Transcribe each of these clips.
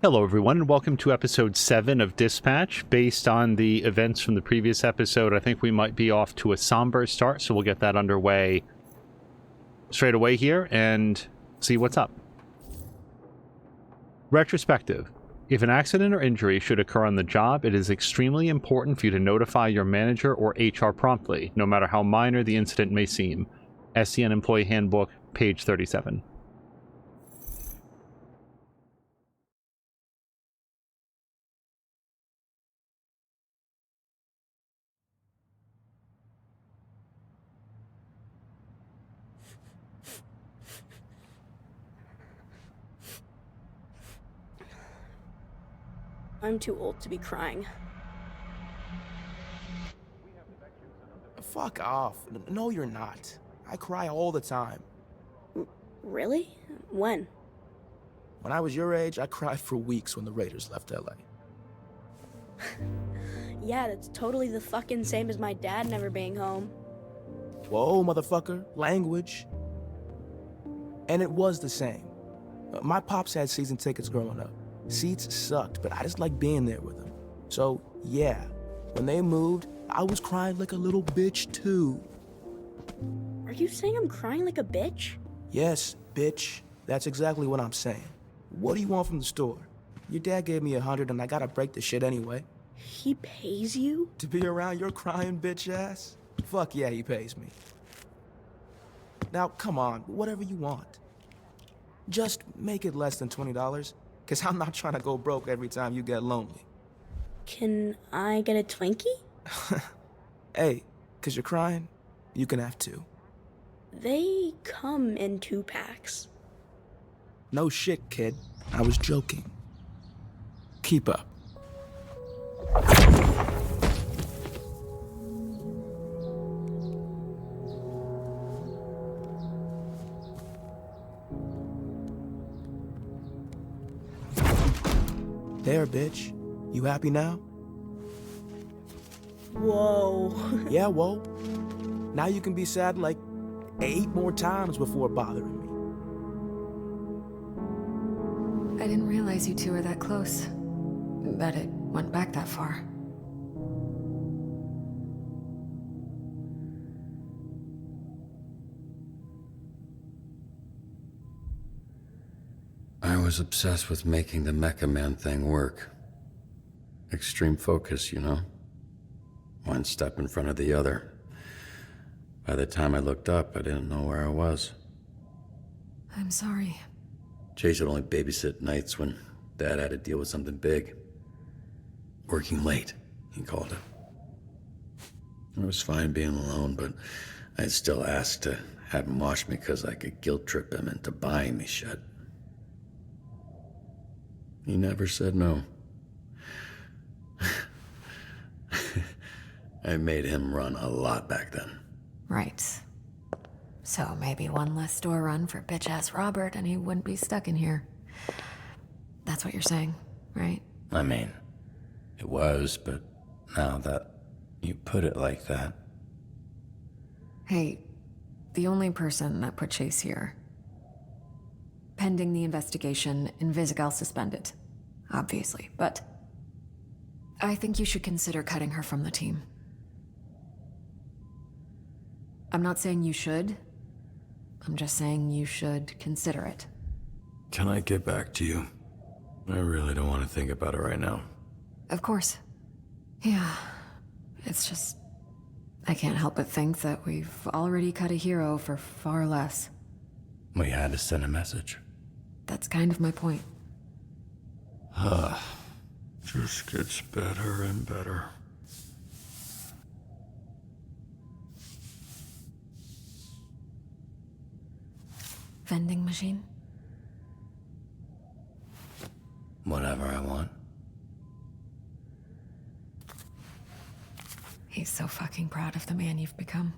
Hello everyone, and welcome to episode 7 of Dispatch. Based on the events from the previous episode, I think we might be off to a somber start, so we'll get that underway straight away here and see what's up. Retrospective. If an accident or injury should occur on the job, it is extremely important for you to notify your manager or HR promptly, no matter how minor the incident may seem. SCN Employee Handbook, page 37. I'm too old to be crying. Fuck off. No, you're not. I cry all the time. Really? When? When I was your age, I cried for weeks when the Raiders left LA. Yeah, that's totally the fucking same as my dad never being home. Whoa, motherfucker. Language. And it was the same. My pops had season tickets growing up. Seats sucked, but I just liked being there with them. So, yeah, when they moved, I was crying like a little bitch, too. Are you saying I'm crying like a bitch? Yes, bitch. That's exactly what I'm saying. What do you want from the store? Your dad gave me $100 and I gotta break the shit anyway. He pays you? To be around your crying bitch ass? Fuck yeah, he pays me. Now, come on, whatever you want. Just make it less than $20, because I'm not trying to go broke every time you get lonely. Can I get a Twinkie? Hey, because you're crying, you can have two. They come in 2-packs. No shit, kid. I was joking. Keep up. There, bitch. You happy now? Whoa. Yeah, whoa. Now you can be sad like 8 more times before bothering me. I didn't realize you two were that close. That it went back that far. I was obsessed with making the Mecha Man thing work. Extreme focus, you know? One step in front of the other. By the time I looked up, I didn't know where I was. I'm sorry. Chase would only babysit nights when Dad had to deal with something big. Working late, he called it. It was fine being alone, but I'd still ask to have him watch me because I could guilt trip him into buying me shit. He never said no. I made him run a lot back then. Right. So maybe one less store run for bitch-ass Robert and he wouldn't be stuck in here. That's what you're saying, right? I mean, it was, but now that you put it like that... Hey, the only person that put Chase here. Pending the investigation, Invisigal suspended. Obviously, but... I think you should consider cutting her from the team. I'm not saying you should. I'm just saying you should consider it. Can I get back to you? I really don't want to think about it right now. Of course. Yeah. It's just... I can't help but think that we've already cut a hero for far less. We had to send a message. That's kind of my point. Just gets better and better. Vending machine? Whatever I want. He's so fucking proud of the man you've become.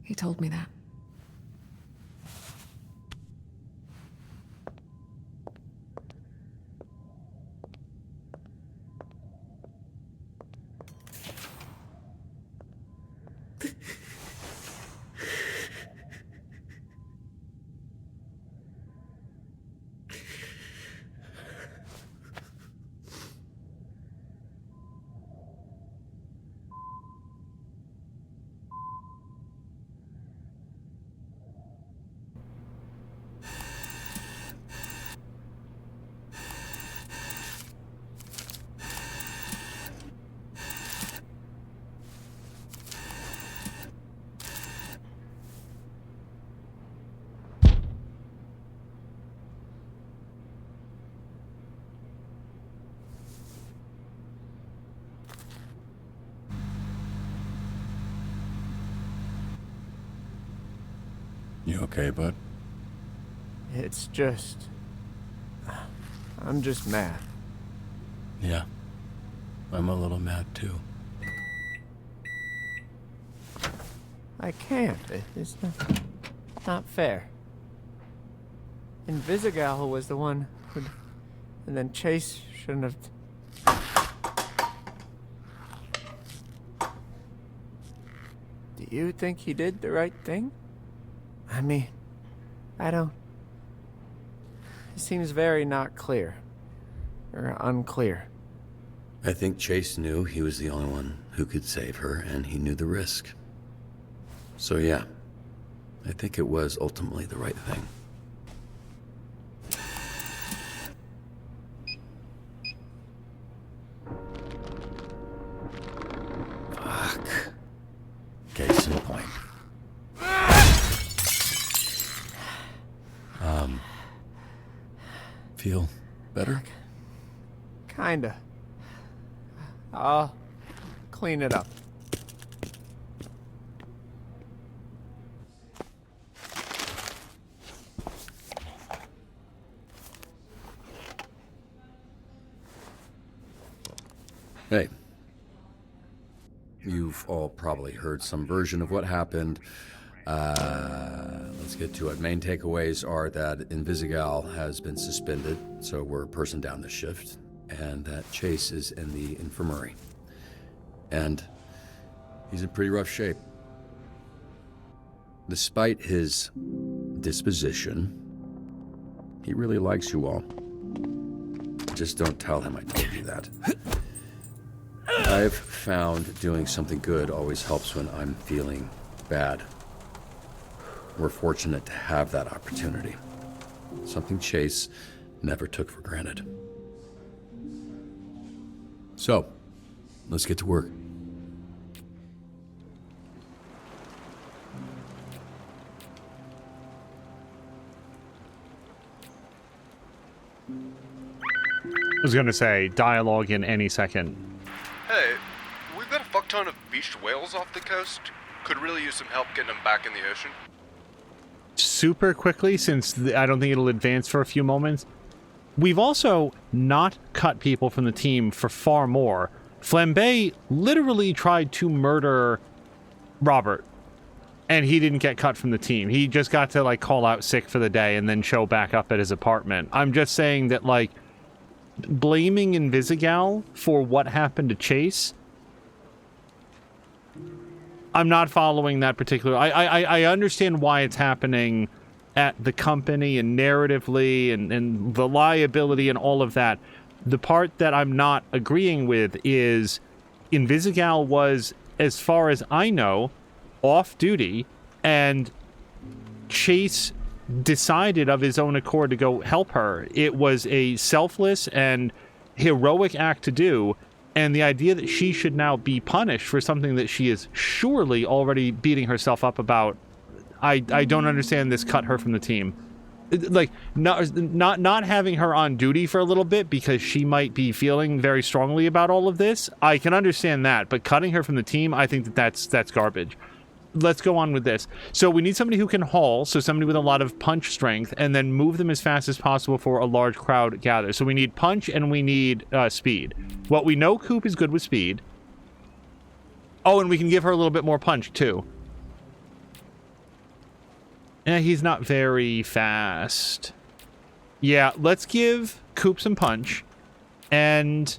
He told me that. You okay, bud? It's just... I'm just mad. Yeah. I'm a little mad, too. I can't. It's not fair. Invisigal was the one who... And then Chase shouldn't have... Do you think he did the right thing? I mean, I don't... It seems very not clear. Or unclear. I think Chase knew he was the only one who could save her, and he knew the risk. So yeah, I think it was ultimately the right thing. Fuck. Case in point. Feel better? Kinda. I'll clean it up. Hey. You've all probably heard some version of what happened. Let's get to it. Main takeaways are that Invisigal has been suspended, so we're a person down the shift, and that Chase is in the infirmary. And he's in pretty rough shape. Despite his disposition, he really likes you all. Just don't tell him I told you that. I've found doing something good always helps when I'm feeling bad. We're fortunate to have that opportunity. Something Chase never took for granted. So, let's get to work. I was going to say, dialogue in any second. Hey, we've got a fuck ton of beached whales off the coast. Could really use some help getting them back in the ocean. Super quickly, since I don't think it'll advance for a few moments. We've also not cut people from the team for far more. Flambe literally tried to murder Robert, and he didn't get cut from the team. He just got to, like, call out sick for the day and then show back up at his apartment. I'm just saying that, like, blaming Invisigal for what happened to Chase, I'm not following that particular... I understand why it's happening at the company and narratively and the liability and all of that. The part that I'm not agreeing with is Invisigal was, as far as I know, off duty, and Chase decided of his own accord to go help her. It was a selfless and heroic act to do, and the idea that she should now be punished for something that she is surely already beating herself up about, I don't understand this cut her from the team. Like, not having her on duty for a little bit because she might be feeling very strongly about all of this, I can understand that, but cutting her from the team, I think that's garbage. Let's go on with this. So we need somebody who can haul, so somebody with a lot of punch strength, and then move them as fast as possible for a large crowd gather. So we need punch and we need speed. Well, we know Coop is good with speed. Oh, and we can give her a little bit more punch, too. He's not very fast. Yeah, let's give Coop some punch. And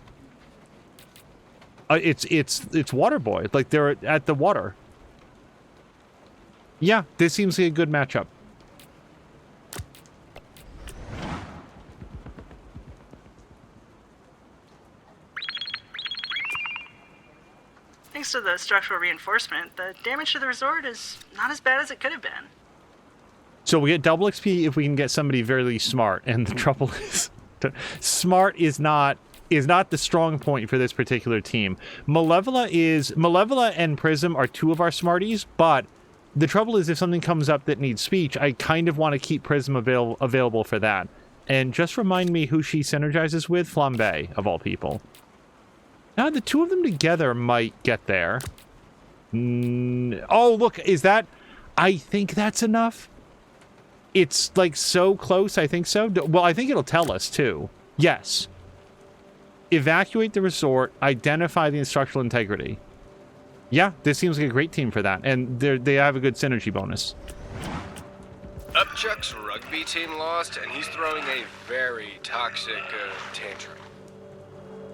it's Waterboy. Like, they're at the water. Yeah, this seems like a good matchup. Thanks to the structural reinforcement, the damage to the resort is not as bad as it could have been. So we get double XP if we can get somebody very smart, and the trouble is, smart is not the strong point for this particular team. Malevola and Prism are two of our smarties, but the trouble is if something comes up that needs speech, I kind of want to keep Prism available for that. And just remind me who she synergizes with, Flambe, of all people. Now, the two of them together might get there. Oh, look, is that... I think that's enough. It's like so close, I think so. Well, I think it'll tell us too. Yes. Evacuate the resort, identify the instructional integrity. Yeah, this seems like a great team for that. And they have a good synergy bonus. Upchuck's rugby team lost, and he's throwing a very toxic tantrum.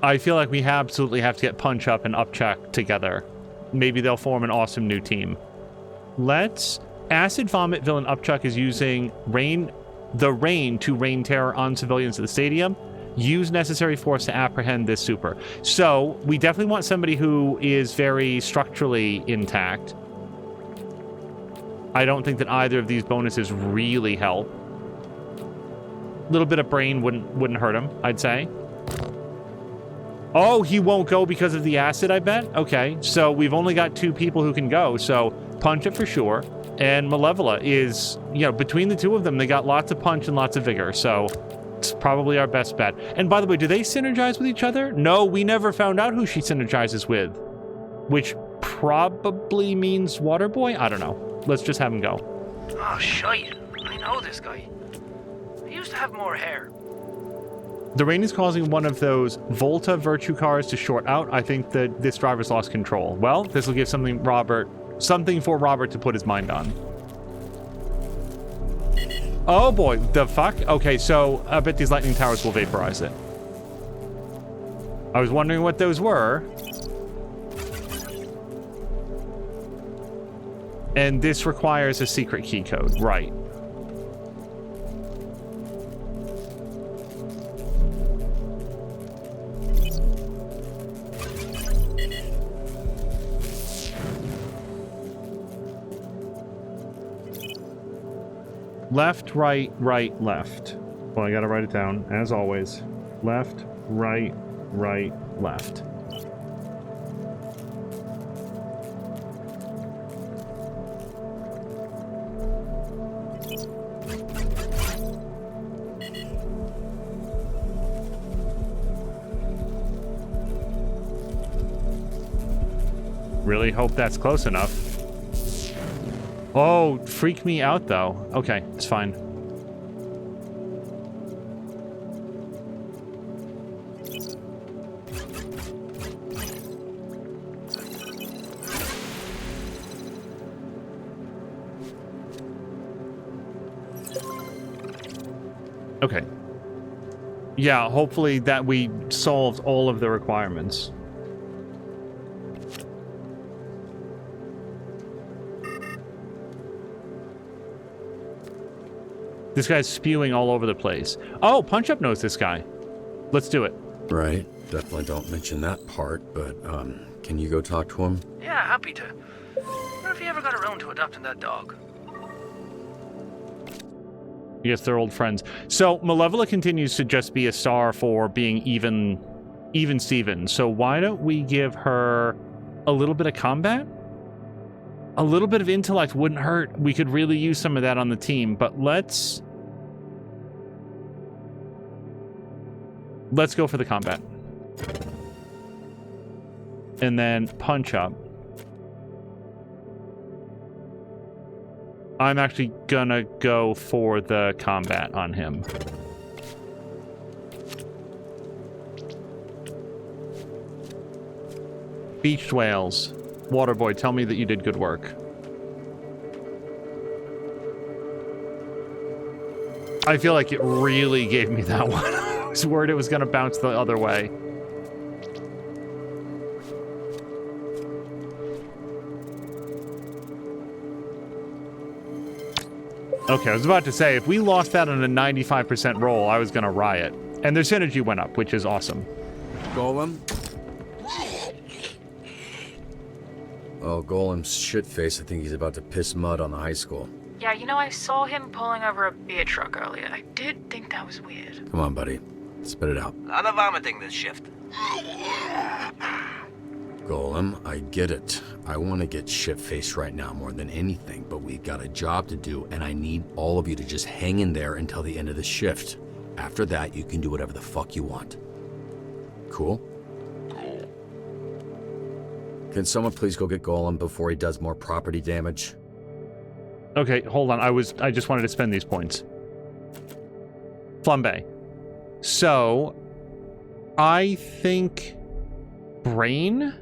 I feel like we absolutely have to get Punch Up and Upchuck together. Maybe they'll form an awesome new team. Let's... Acid Vomit villain Upchuck is using the rain to rain terror on civilians at the stadium. Use necessary force to apprehend this super. So, we definitely want somebody who is very structurally intact. I don't think that either of these bonuses really help. A little bit of brain wouldn't hurt him, I'd say. Oh, he won't go because of the acid, I bet? Okay, so we've only got 2 people who can go, so Punch It for sure. And Malevola is, you know, between the 2 of them, they got lots of punch and lots of vigor, so it's probably our best bet. And by the way, do they synergize with each other? No, we never found out who she synergizes with, which probably means Waterboy? I don't know. Let's just have him go. Oh, shite. I know this guy. He used to have more hair. The rain is causing one of those Volta Virtue cars to short out. I think that this driver's lost control. Well, this will give something for Robert to put his mind on. Oh boy, the fuck? Okay, so I bet these lightning towers will vaporize it. I was wondering what those were. And this requires a secret key code, right? Left, right, right, left. Well, I gotta write it down, as always. Left, right, right, left. Really hope that's close enough. Oh, freak me out, though. Okay, it's fine. Okay. Yeah, hopefully that we solved all of the requirements. This guy's spewing all over the place. Oh, Punch Up knows this guy. Let's do it. Right. Definitely don't mention that part, but, can you go talk to him? Yeah, happy to. Wonder if he ever got around to adopting that dog. Yes, they're old friends. So, Malevola continues to just be a star for being even Steven. So why don't we give her a little bit of combat? A little bit of intellect wouldn't hurt. We could really use some of that on the team, but let's go for the combat. And then Punch Up. I'm actually gonna go for the combat on him. Beached whales. Waterboy, tell me that you did good work. I feel like it really gave me that one. I was worried it was going to bounce the other way. Okay, I was about to say, if we lost that on a 95% roll, I was going to riot. And their synergy went up, which is awesome. Golem? Oh, Golem's shitface. I think he's about to piss mud on the high school. Yeah, you know, I saw him pulling over a beer truck earlier. I did think that was weird. Come on, buddy. Spit it out. A lot of vomiting this shift. Golem, I get it. I want to get shitfaced right now more than anything, but we've got a job to do, and I need all of you to just hang in there until the end of the shift. After that, you can do whatever the fuck you want. Cool? Can someone please go get Golem before he does more property damage? Okay, hold on. I just wanted to spend these points. Flambe. So, I think Brain?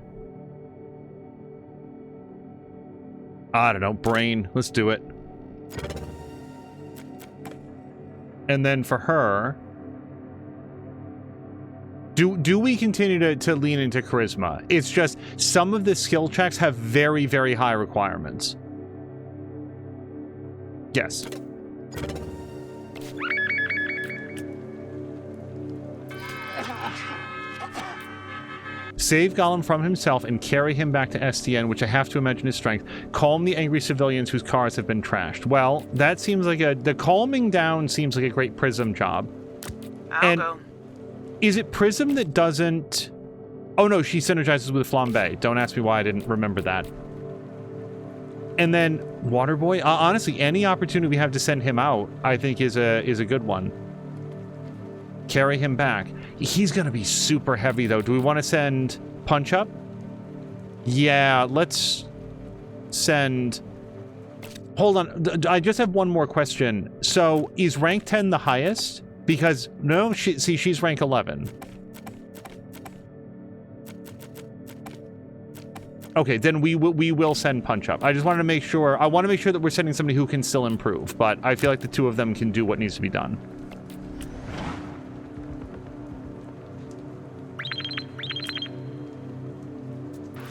I don't know, Brain. Let's do it. And then for her, do we continue to lean into charisma? It's just some of the skill checks have very, very high requirements. Yes. Save Gollum from himself and carry him back to SDN, which I have to imagine is strength. Calm the angry civilians whose cars have been trashed. Well, that seems like the calming down seems like a great Prism job. I'll go. Is it Prism that doesn't... Oh no, she synergizes with Flambe. Don't ask me why I didn't remember that. And then Waterboy, honestly, any opportunity we have to send him out, I think is a good one. Carry him back. He's gonna be super heavy though. Do we want to send Punch Up? Yeah, let's send... Hold on, I just have one more question. So, is rank 10 the highest? Because, no, she's rank 11. Okay, then we will send Punch Up. I just wanted to make sure, I want to make sure that we're sending somebody who can still improve, but I feel like the two of them can do what needs to be done.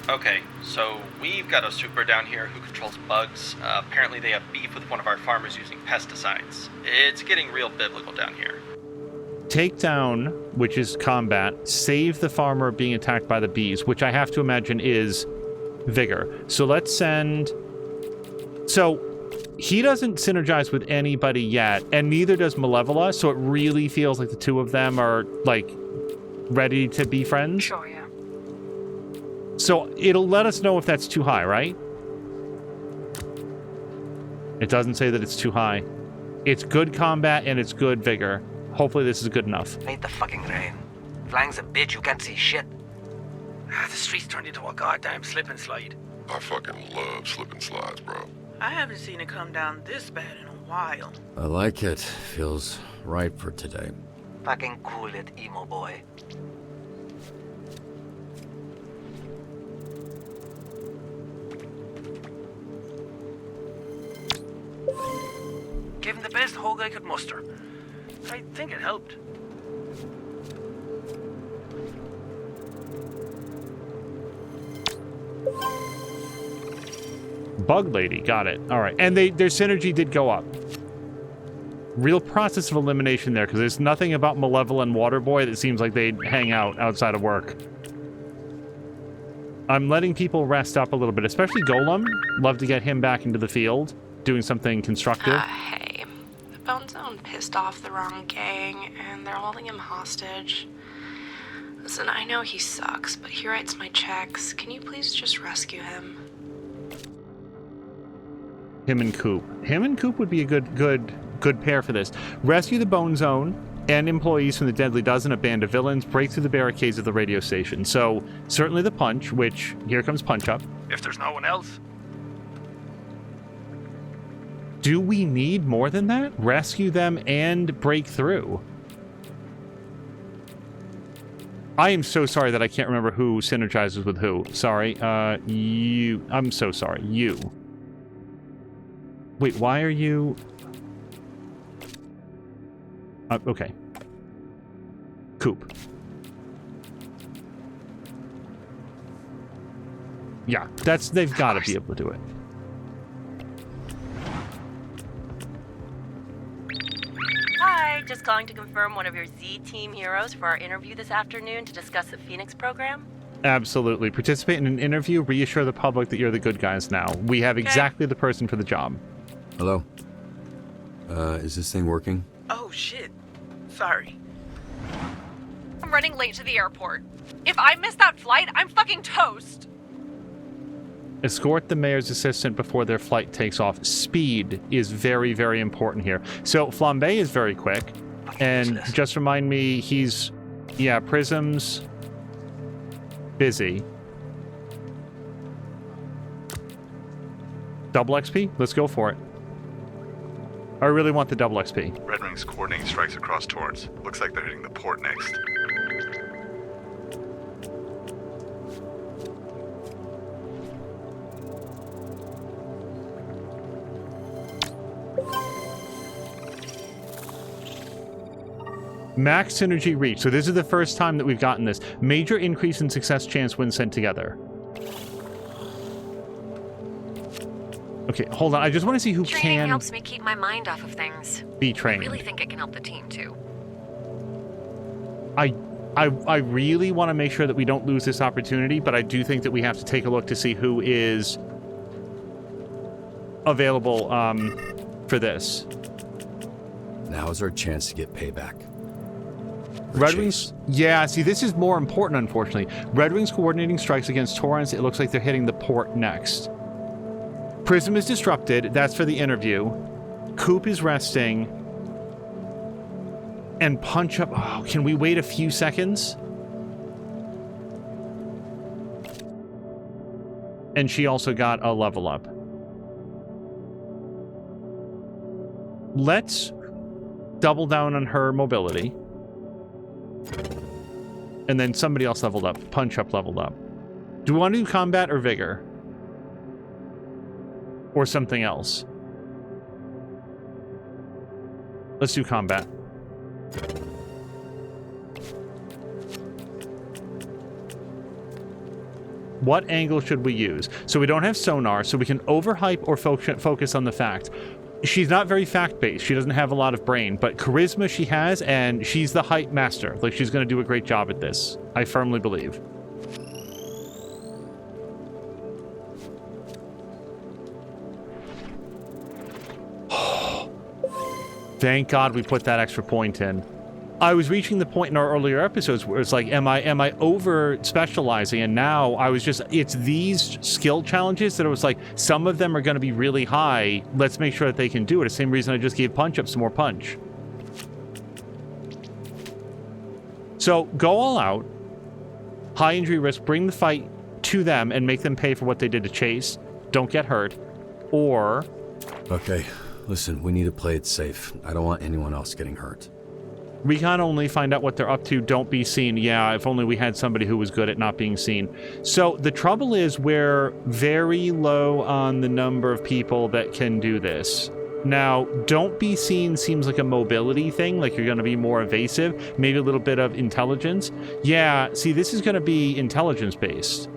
Okay, so we've got a super down here who controls bugs. Apparently they have beef with one of our farmers using pesticides. It's getting real biblical down here. Take down, which is combat, save the farmer being attacked by the bees, which I have to imagine is vigor. So let's send... So, he doesn't synergize with anybody yet, and neither does Malevola, so it really feels like the two of them are, like, ready to be friends. Sure, yeah. So it'll let us know if that's too high, right? It doesn't say that it's too high. It's good combat and it's good vigor. Hopefully this is good enough. Hate the fucking rain. Flying's a bitch, you can't see shit. The streets turned into a goddamn slip and slide. I fucking love slip and slides, bro. I haven't seen it come down this bad in a while. I like it. Feels right for today. Fucking cool it, emo boy. Gave him the best hug I could muster. I think it helped. Bug Lady, got it. All right, and their synergy did go up. Real process of elimination there, because there's nothing about Malevolent and Waterboy that seems like they'd hang out outside of work. I'm letting people rest up a little bit, especially Golem. Love to get him back into the field, doing something constructive. Hey, the Bone Zone pissed off the wrong gang, and they're holding him hostage. Listen, I know he sucks, but he writes my checks. Can you please just rescue him? Him and Coop. Him and Coop would be a good pair for this. Rescue the Bone Zone and employees from the Deadly Dozen, a band of villains, break through the barricades of the radio station. So, certainly the punch, which, here comes Punch Up. If there's no one else. Do we need more than that? Rescue them and break through. I am so sorry that I can't remember who synergizes with who. Sorry. You. I'm so sorry. You. Wait, why are you... okay. Coop. Yeah, they've got to be able to do it. Hi, just calling to confirm one of your Z-Team heroes for our interview this afternoon to discuss the Phoenix program. Absolutely. Participate in an interview, reassure the public that you're the good guys now. We have exactly the person for the job. Hello? Is this thing working? Oh, shit. Sorry. I'm running late to the airport. If I miss that flight, I'm fucking toast. Escort the mayor's assistant before their flight takes off. Speed is very, very important here. So Flambe is very quick. And just remind me, he's... Yeah, Prism's... busy. Double XP? Let's go for it. I really want the double XP. Red Wing's coordinating strikes across Torrance. Looks like they're hitting the port next. Max synergy reach. So this is the first time that we've gotten this. Major increase in success chance when sent together. Okay, hold on. I just want to see who Training helps me keep my mind off of things. Be trained. I really think it can help the team too. I really want to make sure that we don't lose this opportunity, but I do think that we have to take a look to see who is available for this. Now is our chance to get payback. Red Wings, yeah, see, this is more important, unfortunately. Red Wings coordinating strikes against Torrance. It looks like they're hitting the port next. Prism is disrupted. That's for the interview. Coop is resting. And punch up. Oh, can we wait a few seconds? And she also got a level up. Let's double down on her mobility. And then somebody else leveled up. Punch up leveled up. Do we want to do combat or vigor? Or something else? Let's do combat. What angle should we use? So we don't have sonar, so we can overhype or focus on the fact. She's not very fact-based. She doesn't have a lot of brain, but charisma she has, and she's the hype master. Like, she's going to do a great job at this. I firmly believe. Thank God we put that extra point in. I was reaching the point in our earlier episodes where it's like, am I over specializing? And now I was just, it's these skill challenges that it was like, some of them are going to be really high. Let's make sure that they can do it. The same reason I just gave punch up some more punch. So go all out, high injury risk, bring the fight to them and make them pay for what they did to Chase. Don't get hurt. Or... Okay, listen, we need to play it safe. I don't want anyone else getting hurt. Recon only, find out what they're up to, don't be seen. Yeah, if only we had somebody who was good at not being seen. So the trouble is we're very low on the number of people that can do this. Now, don't be seen seems like a mobility thing, like you're going to be more evasive, maybe a little bit of intelligence. Yeah, see, this is going to be intelligence-based.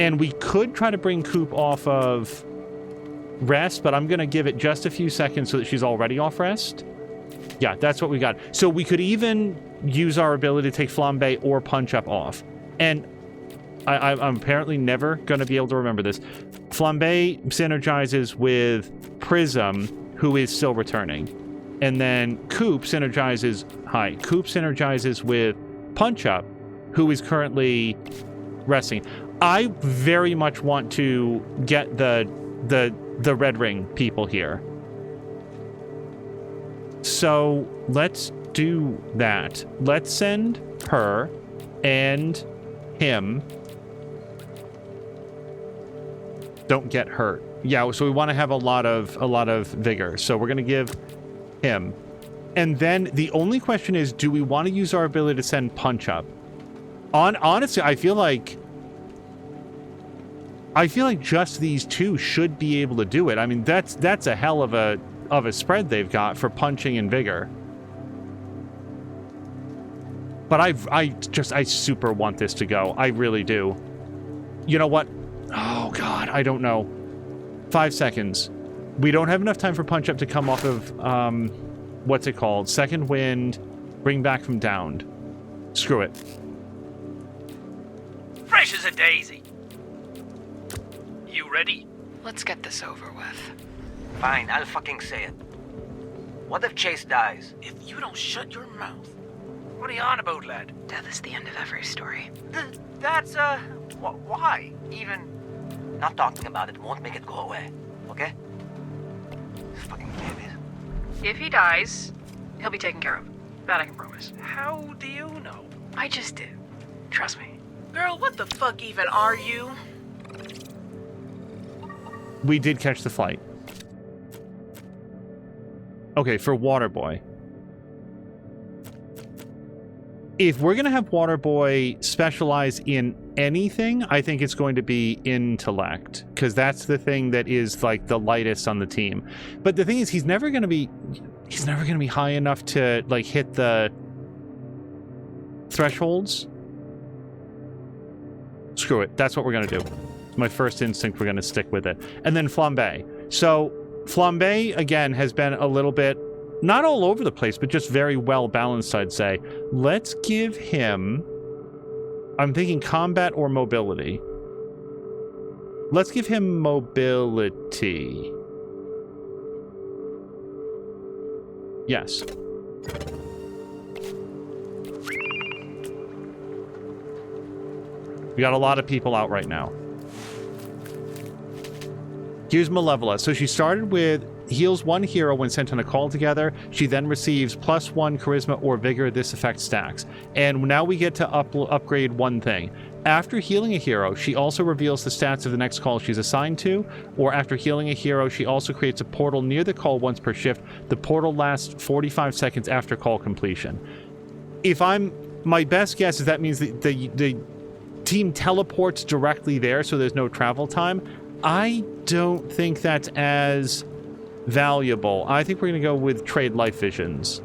And we could try to bring Coop off of rest, but I'm going to give it just a few seconds so that she's already off rest. Yeah, that's what we got. So we could even use our ability to take Flambe or Punch Up off. And I'm apparently never going to be able to remember this. Flambe synergizes with Prism, who is still returning. And then Coop synergizes... Hi. Coop synergizes with Punch Up, who is currently resting. I very much want to get the Red Ring people here. So let's do that. Let's send her and him. Don't get hurt. Yeah, so we want to have a lot of vigor. So we're going to give him. And then the only question is, do we want to use our ability to send Punch Up? Honestly, I feel like just these two should be able to do it. I mean, that's a hell of a spread they've got for punching and vigor. But I super want this to go. I really do. You know what? Oh God, I don't know. 5 seconds. We don't have enough time for Punch Up to come off of what's it called? Second Wind. Bring back from downed. Screw it. Fresh as a daisy. You ready? Let's get this over with. Fine, I'll fucking say it. What if Chase dies? If you don't shut your mouth. What are you on about, lad? Death is the end of every story. That's, why? Even not talking about it won't make it go away, okay? Fucking babies. If he dies, he'll be taken care of. That I can promise. How do you know? I just did. Trust me. Girl, what the fuck even are you? We did catch the flight. Okay, for Waterboy. If we're going to have Waterboy specialize in anything, I think it's going to be intellect, because that's the thing that is like the lightest on the team. But the thing is, he's never going to be high enough to like hit the thresholds. Screw it. That's what we're going to do. It's my first instinct. We're going to stick with it. And then Flambe. So Flambe, again, has been a little bit, not all over the place, but just very well balanced, I'd say. Let's give him, I'm thinking combat or mobility. Let's give him mobility. Yes. We got a lot of people out right now. Here's Malevola. So she started with heals 1 hero when sent on a call together. She then receives +1 charisma or vigor. This effect stacks. And now we get to upgrade one thing. After healing a hero, she also reveals the stats of the next call she's assigned to, or after healing a hero, she also creates a portal near the call once per shift. The portal lasts 45 seconds after call completion. My best guess is that means the team teleports directly there, so there's no travel time. I don't think that's as valuable. I think we're going to go with trade life visions.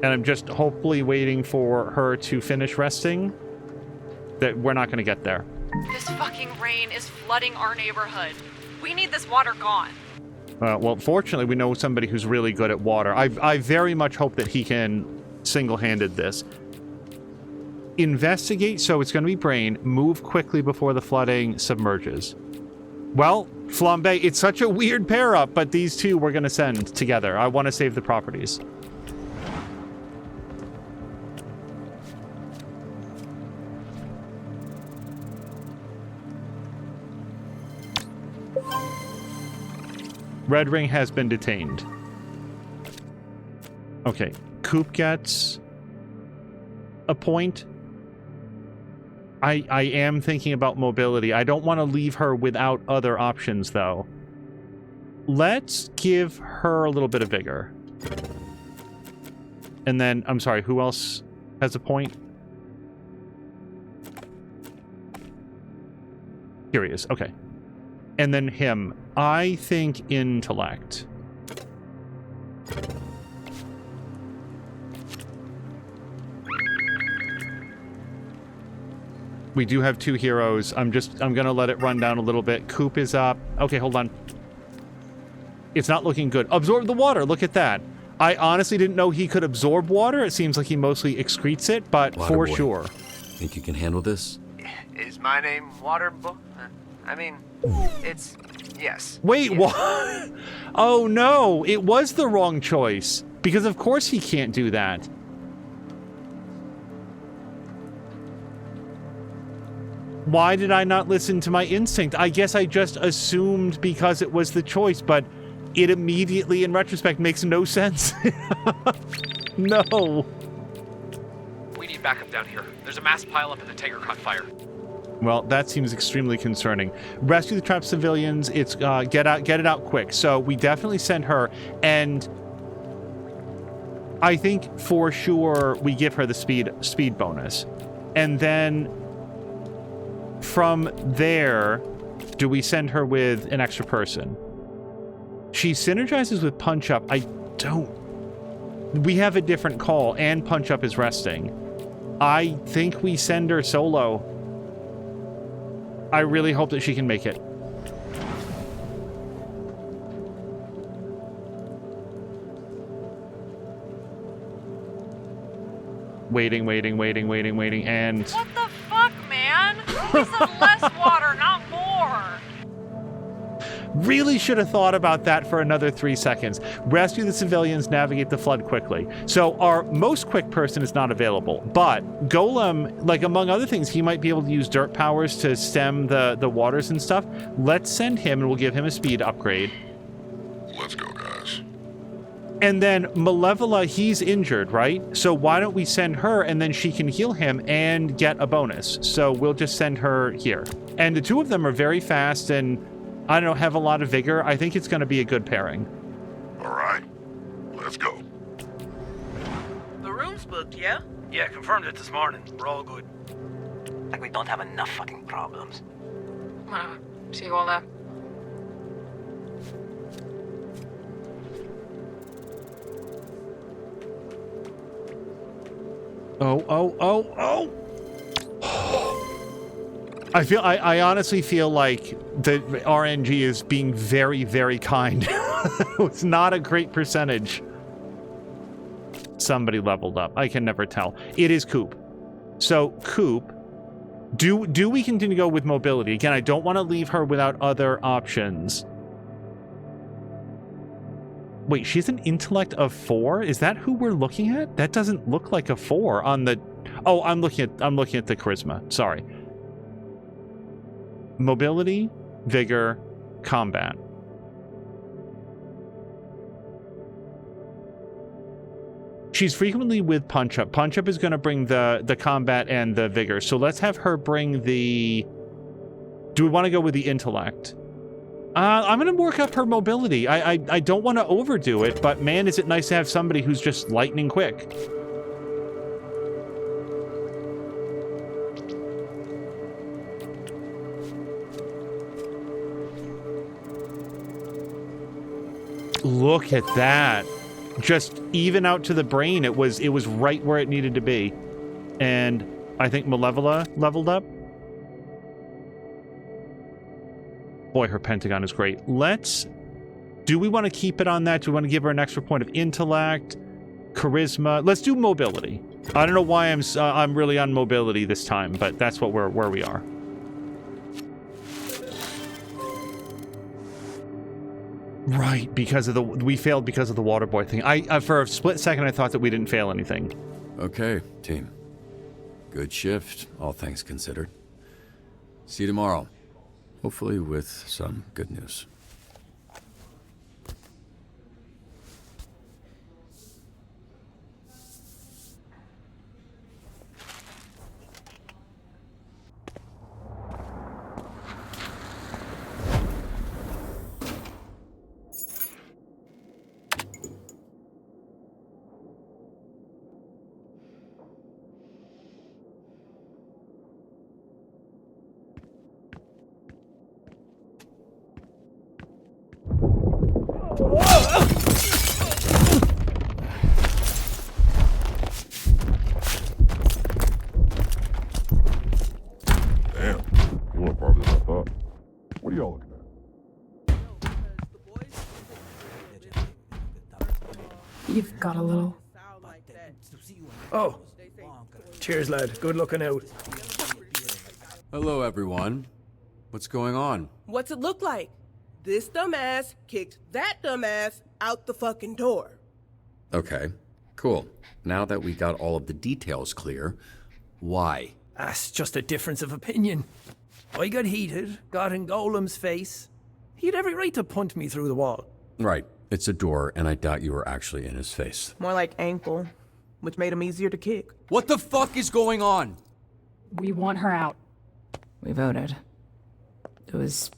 And I'm just hopefully waiting for her to finish resting. That we're not going to get there. This fucking rain is flooding our neighborhood. We need this water gone. Well, fortunately, we know somebody who's really good at water. I very much hope that he can single-handed this. Investigate, so it's going to be brain. Move quickly before the flooding submerges. Well, Flambe, it's such a weird pair-up, but these two we're going to send together. I want to save the properties. Red Ring has been detained. Okay, Coop gets a point. I am thinking about mobility. I don't want to leave her without other options, though. Let's give her a little bit of vigor. And then, I'm sorry, who else has a point? Curious, okay. And then him. I think intellect. We do have 2 heroes. I'm gonna let it run down a little bit. Coop is up. Okay, hold on. It's not looking good. Absorb the water. Look at that. I honestly didn't know he could absorb water. It seems like he mostly excretes it, but for sure. Think you can handle this? Is my name Waterboy? I mean, it's... yes. Wait, what? Oh no, it was the wrong choice. Because of course he can't do that. Why did I not listen to my instinct? I guess I just assumed because it was the choice, but it immediately, in retrospect, makes no sense. No. We need backup down here. There's a mass pileup and the tanker caught fire. Well, that seems extremely concerning. Rescue the trapped civilians. It's get it out quick. So we definitely send her, and I think for sure we give her the speed bonus, and then from there, do we send her with an extra person? She synergizes with Punch Up. We have a different call, and Punch Up is resting. I think we send her solo. I really hope that she can make it. Waiting, and... What the fuck, man? We said less water, not more. Really should have thought about that for another 3 seconds. Rescue the civilians, navigate the flood quickly. So our most quick person is not available, but Golem, like among other things, he might be able to use dirt powers to stem the waters and stuff. Let's send him and we'll give him a speed upgrade. Let's go, guys. And then Malevola, he's injured, right? So why don't we send her and then she can heal him and get a bonus. So we'll just send her here. And the two of them are very fast and, I don't know, have a lot of vigor. I think it's going to be a good pairing. All right, let's go. The room's booked, yeah? Yeah, confirmed it this morning. We're all good. Like we don't have enough fucking problems. Whatever. See you all there. Oh. I honestly feel like the RNG is being very, very kind. It's not a great percentage. Somebody leveled up. I can never tell. It is Coop. So, Coop, do we continue to go with mobility? Again, I don't want to leave her without other options. Wait, she's an intellect of 4? Is that who we're looking at? That doesn't look like a 4 on the... Oh, I'm looking at the charisma. Sorry. Mobility, vigor, combat. She's frequently with Punch Up. Punch Up is going to bring the combat and the vigor. So let's have her bring the... Do we want to go with the intellect? I'm going to work up her mobility. I don't want to overdo it, but man, is it nice to have somebody who's just lightning quick. Look at that. Just even out to the brain, it was right where it needed to be. And I think Malevola leveled up. Boy, her Pentagon is great. Do we want to keep it on that? Do we want to give her an extra point of intellect, charisma? Let's do mobility. I don't know why I'm really on mobility this time, but that's where we are. Right, we failed because of the water boy thing. For a split second, I thought that we didn't fail anything. Okay, team. Good shift, all things considered. See you tomorrow. Hopefully with some good news. You've got a little. Oh. Cheers, lad. Good looking out. Hello, everyone. What's going on? What's it look like? This dumbass kicked that dumbass out the fucking door. Okay, cool. Now that we got all of the details clear, why? That's just a difference of opinion. I got heated, got in Golem's face. He had every right to punt me through the wall. Right. It's a door, and I doubt you were actually in his face. More like ankle, which made him easier to kick. What the fuck is going on? We want her out. We voted. It was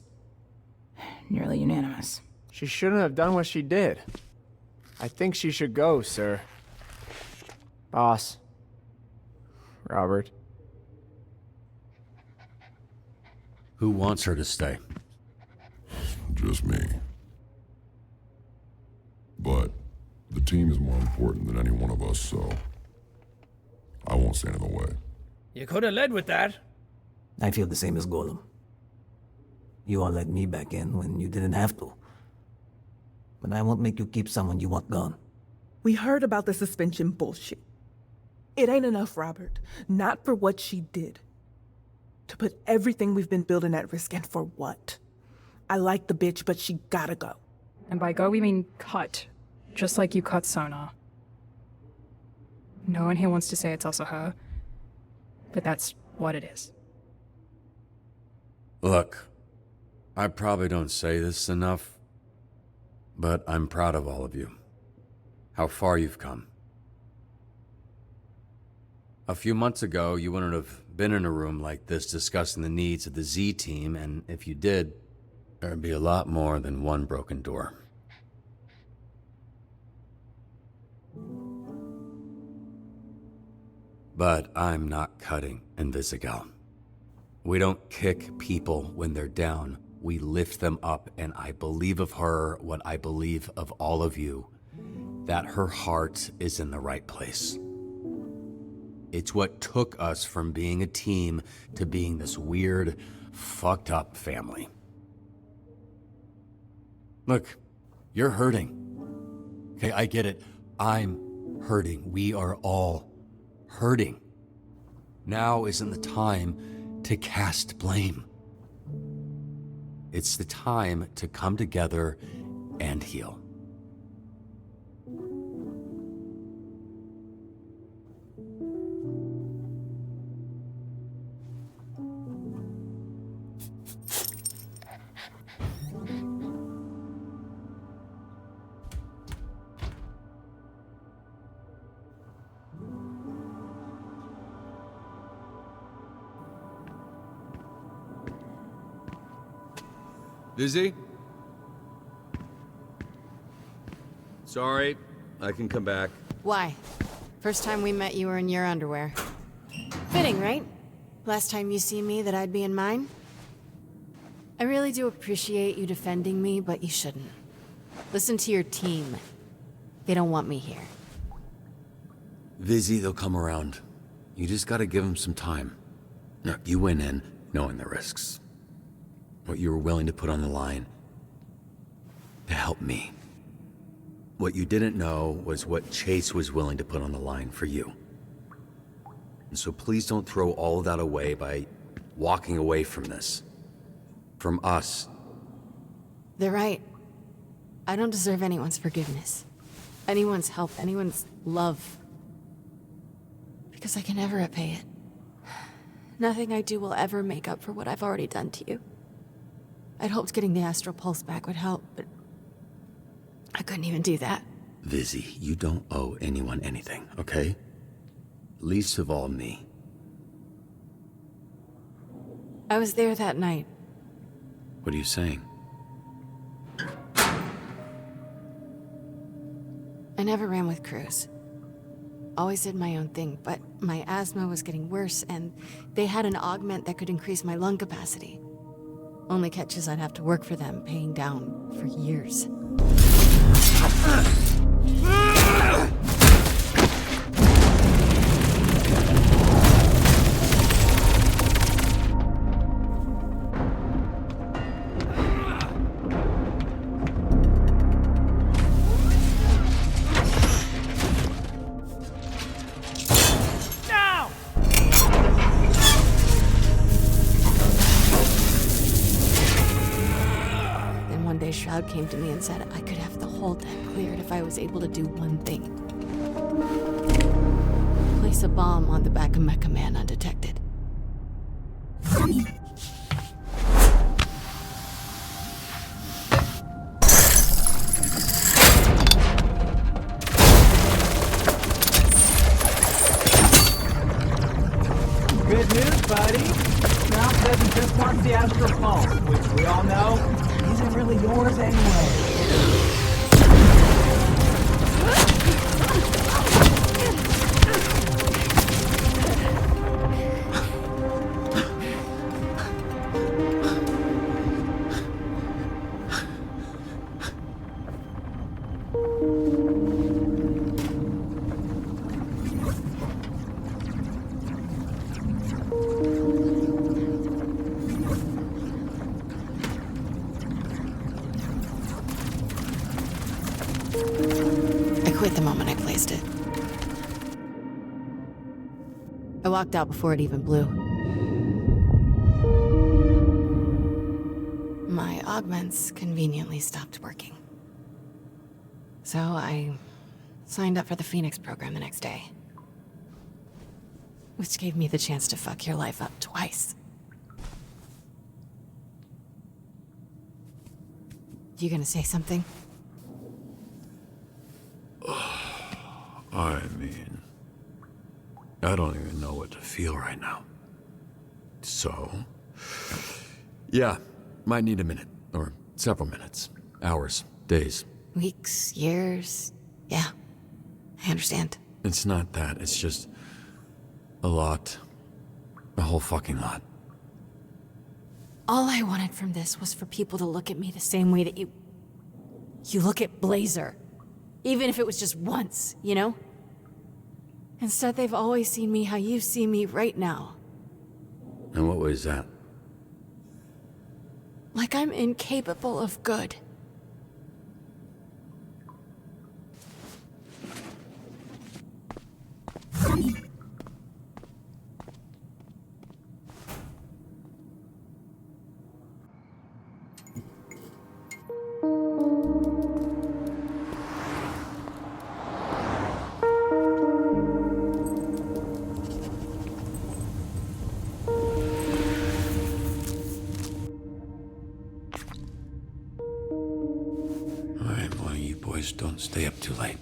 nearly unanimous. She shouldn't have done what she did. I think she should go, sir. Boss. Robert. Who wants her to stay? Just me. But the team is more important than any one of us, so I won't stand in the way. You could have led with that. I feel the same as Golem. You all let me back in when you didn't have to. But I won't make you keep someone you want gone. We heard about the suspension bullshit. It ain't enough, Robert. Not for what she did. To put everything we've been building at risk, and for what? I like the bitch, but she gotta go. And by go, we mean cut. Just like you cut Sona. No one here wants to say it's also her, but that's what it is. Look, I probably don't say this enough, but I'm proud of all of you. How far you've come. A few months ago, you wouldn't have been in a room like this discussing the needs of the Z team, and if you did, there'd be a lot more than one broken door. But I'm not cutting Invisigal. We don't kick people when they're down. We lift them up, and I believe of her what I believe of all of you, that her heart is in the right place. It's what took us from being a team to being this weird, fucked up family. Look, you're hurting. Okay, I get it. I'm hurting. We are all hurting. Now isn't the time to cast blame. It's the time to come together and heal. Vizzy? Sorry, I can come back. Why? First time we met, you were in your underwear. Fitting, right? Last time you see me, that I'd be in mine? I really do appreciate you defending me, but you shouldn't. Listen to your team. They don't want me here. Vizzy, they'll come around. You just gotta give them some time. Look, you went in knowing the risks. What you were willing to put on the line to help me. What you didn't know was what Chase was willing to put on the line for you. And so please don't throw all of that away by walking away from this. From us. They're right. I don't deserve anyone's forgiveness. Anyone's help, anyone's love. Because I can never repay it. Nothing I do will ever make up for what I've already done to you. I'd hoped getting the astral pulse back would help, but I couldn't even do that. Vizzy, you don't owe anyone anything, okay? Least of all me. I was there that night. What are you saying? I never ran with Cruz. Always did my own thing, but my asthma was getting worse, and they had an augment that could increase my lung capacity. Only catch is I'd have to work for them, paying down for years. Shroud came to me and said I could have the whole deck cleared if I was able to do one thing. Place a bomb on the back of Mecha Man undetected. Good news, buddy. Now says he just wants the astral pulse, which we all know isn't really yours anyway. I walked out before it even blew. My augments conveniently stopped working. So I signed up for the Phoenix program the next day. Which gave me the chance to fuck your life up twice. You gonna say something? I mean, I don't even know what to feel right now. So, yeah, might need a minute, or several minutes, hours, days. Weeks, years. Yeah, I understand. It's not that, it's just a lot. A whole fucking lot. All I wanted from this was for people to look at me the same way that you look at Blazer. Even if it was just once, you know? Instead, they've always seen me how you see me right now. And what way is that? Like I'm incapable of good. Don't stay up too late.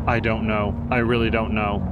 I don't know. I really don't know.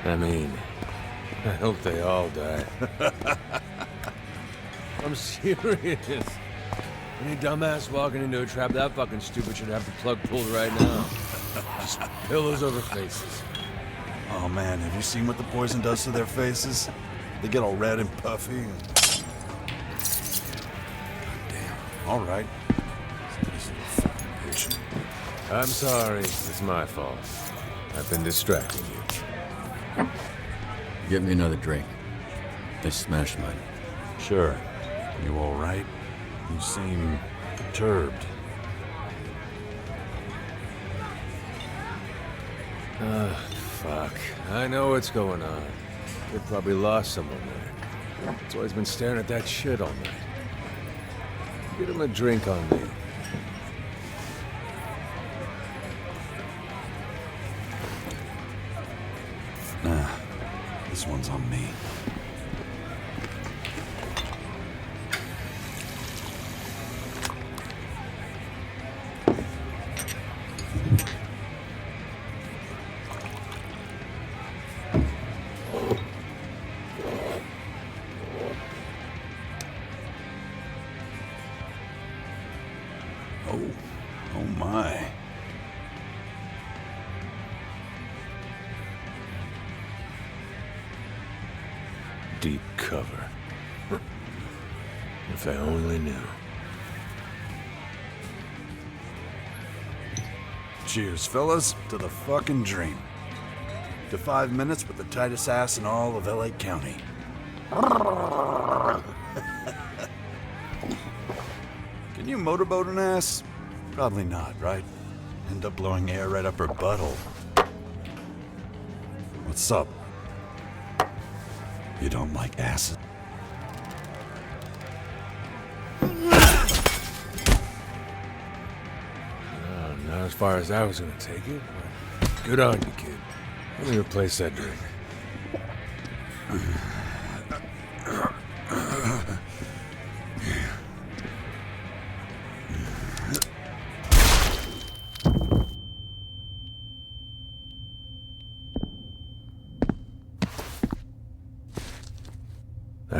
I mean, I hope they all die. I'm serious. Any dumbass walking into a trap that fucking stupid should have the plug pulled right now. Just pillows over faces. Oh man, have you seen what the poison does to their faces? They get all red and puffy. Damn. All right. I'm sorry. It's my fault. I've been distracting you. Get me another drink. They smashed mine. Sure. You all right? You seem perturbed. Fuck. I know what's going on. They probably lost someone there. That's why he's been staring at that shit all night. Get him a drink on me. Nah, this one's on me. Oh my. Deep cover. If I only knew. Cheers, fellas, to the fucking dream. To 5 minutes with the tightest ass in all of LA County. Can you motorboat an ass? Probably not, right? End up blowing air right up her butthole. What's up? You don't like acid? Not as far as I was gonna take it. But good on you, kid. Let me replace that drink.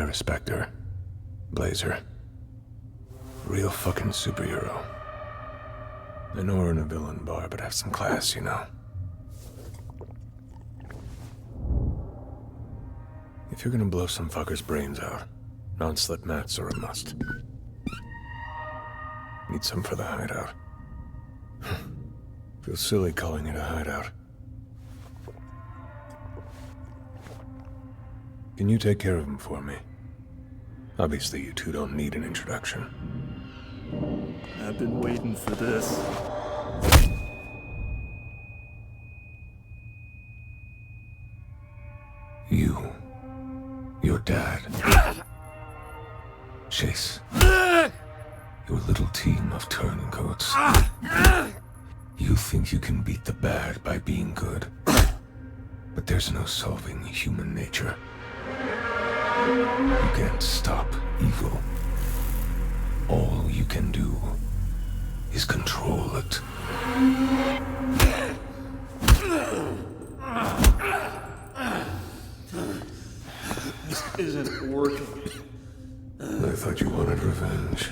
respect her. Blazer. Real fucking superhero. I know we're in a villain bar, but have some class, you know? If you're gonna blow some fucker's brains out, non-slip mats are a must. Need some for the hideout. Feels silly calling it a hideout. Can you take care of him for me? Obviously, you two don't need an introduction. I've been waiting for this. Your dad. Chase. Your little team of turncoats. You think you can beat the bad by being good. But there's no solving human nature. You can't stop evil. All you can do is control it. This isn't working. I thought you wanted revenge.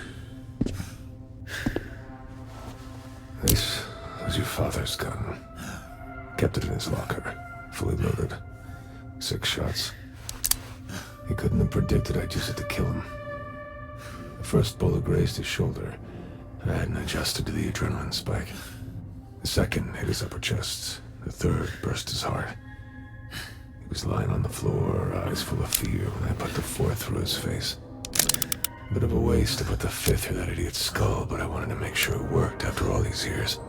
This was your father's gun. Kept it in his locker, fully loaded. 6 shots. He couldn't have predicted I'd use it to kill him. The first bullet grazed his shoulder. I hadn't adjusted to the adrenaline spike. The second hit his upper chest. The third burst his heart. He was lying on the floor, eyes full of fear, when I put the fourth through his face. A bit of a waste to put the fifth through that idiot's skull, but I wanted to make sure it worked after all these years.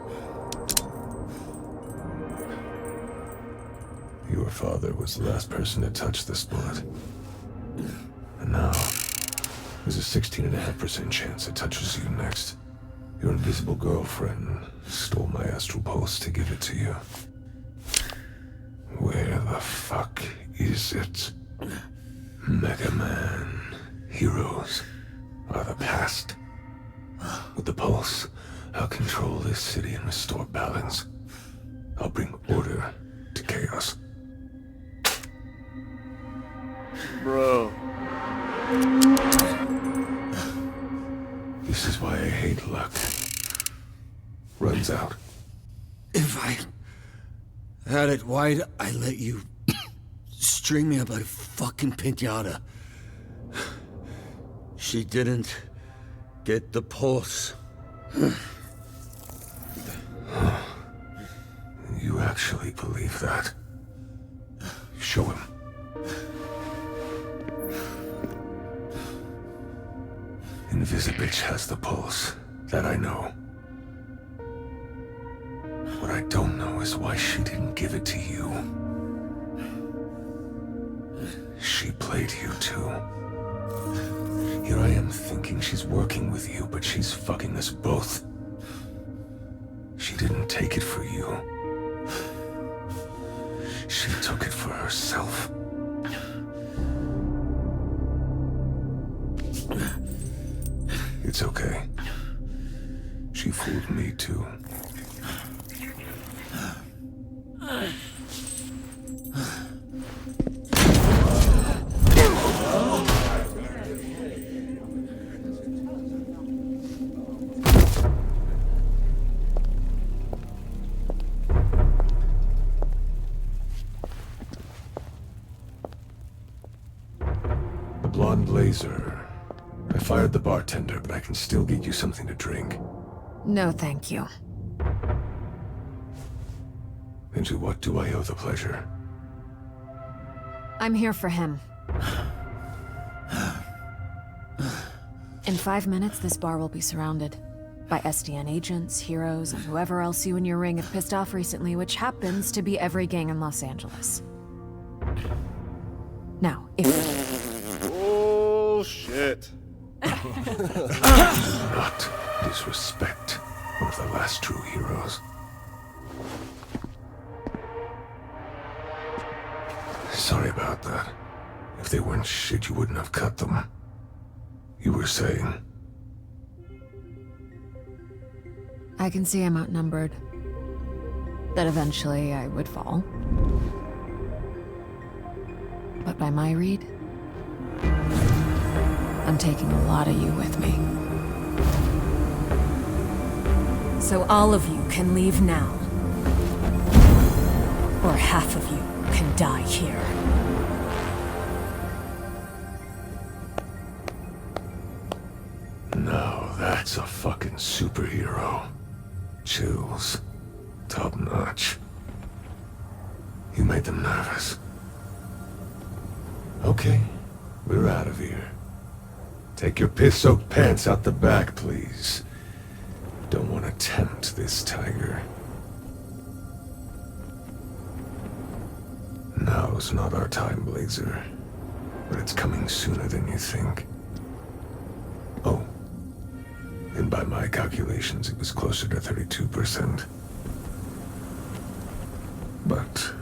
Your father was the last person to touch this bullet. And now, there's a 16.5% chance it touches you next. Your invisible girlfriend stole my astral pulse to give it to you. Where the fuck is it? Mega Man. Heroes are the past. With the pulse, I'll control this city and restore balance. I'll bring order to chaos. Bro. This is why I hate luck. Runs out. If I had it wide, I let you string me up like a fucking piñata. She didn't get the pulse. You actually believe that? Show him. Invisibitch has the pulse. That I know. What I don't know is why she didn't give it to you. She played you too. Here I am thinking she's working with you, but she's fucking us both. She didn't take it for you. She took it for herself. It's okay. She fooled me too. The blonde blazer. I fired the bartender, but I can still get you something to drink. No, thank you. And to what do I owe the pleasure? I'm here for him. In 5 minutes, this bar will be surrounded by SDN agents, heroes, and whoever else you and your ring have pissed off recently, which happens to be every gang in Los Angeles. Now, if... Oh, shit. Not disrespect one of the last true heroes. Sorry about that. If they weren't shit, you wouldn't have cut them. You were saying? I can see I'm outnumbered. That eventually I would fall. But by my read, I'm taking a lot of you with me. So all of you can leave now. Or half of you can die here. Now that's a fucking superhero. Chills. Top notch. You made them nervous. Okay, we're out of here. Take your piss-soaked pants out the back, please. Don't want to tempt this tiger. Now's not our time, Blazer. But it's coming sooner than you think. Oh. And by my calculations, it was closer to 32%. But